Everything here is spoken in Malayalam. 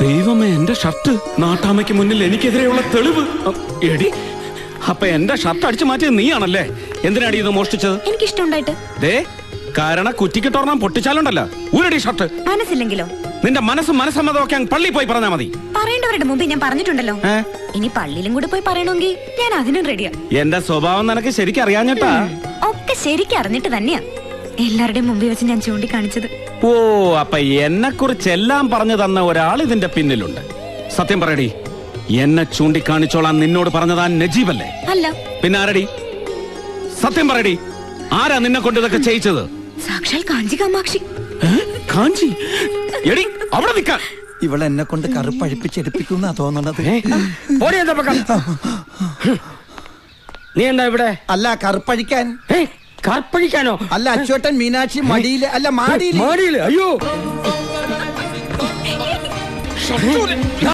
ദൈവമേ, എന്റെ ഷർട്ട്! നാട്ടാമയ്ക്ക് മുന്നിൽ എനിക്കെതിരെയുള്ള തെളിവ്. എടി, അപ്പൊ എന്റെ ഷർട്ട് അടിച്ചു മാറ്റിയത് നീയാണല്ലേ? എന്തിനാടി ഇത് മോഷ്ടിച്ചത്? എനിക്കിഷ്ടമുണ്ടായിട്ട്. കാരണം കുറ്റിക്കിട്ടോർണം പൊട്ടിച്ചാലുണ്ടല്ലോ ഊരടി ഷർട്ട്. മനസ്സില്ലെങ്കിലോ? നിന്റെ മനസ്സമ്മതമൊക്കെ പള്ളി പോയി പറഞ്ഞാ മതി. പറയേണ്ടവരുടെ മുമ്പ് ഞാൻ പറഞ്ഞിട്ടുണ്ടല്ലോ. ഇനി പള്ളിയിലും കൂടെ പോയി പറയണമെങ്കിൽ ഞാൻ അതിനും റെഡിയാ. എന്റെ സ്വഭാവം നിനക്ക് ശരിക്കും അറിയാഞ്ഞിട്ടാ. ഒക്കെ ശരിക്കും അറിഞ്ഞിട്ട് തന്നെയാ എല്ലാവരുടെയും മുമ്പിൽ വെച്ച് ഞാൻ ചൂണ്ടിക്കാണിച്ചത്. ഓ, അപ്പൊ എന്നെ കുറിച്ച് എല്ലാം പറഞ്ഞു തന്ന ഒരാൾ ഇതിന്റെ പിന്നിലുണ്ട്. സത്യം പറയടി, എന്നെ ചൂണ്ടിക്കാണിച്ചോളാൻ നിന്നോട് പറഞ്ഞതാ നജീബല്ലേ? അല്ല. പിന്നെ ആരടി? സത്യം പറയടി, ആരാ നിന്നെ കൊണ്ട് ഇതൊക്കെ ചെയ്യിച്ചത്? സാക്ഷാൽ കാഞ്ചി കാമാക്ഷി. കാഞ്ചി? എടി, അവിടെ നിൽക്കാൻ. ഇവളെ എന്നെ കൊണ്ട് കറുപ്പഴിപ്പിച്ചെടുപ്പിക്കുന്ന തോന്നണത്. നീ എന്താ ഇവിടെ? അല്ല, കറുപ്പഴിക്കാൻ. കറുപ്പഴിക്കാനോ? അല്ല, അച്ചോട്ടൻ മീനാക്ഷി മടിയില്, അല്ല മാടിയില്. അയ്യോ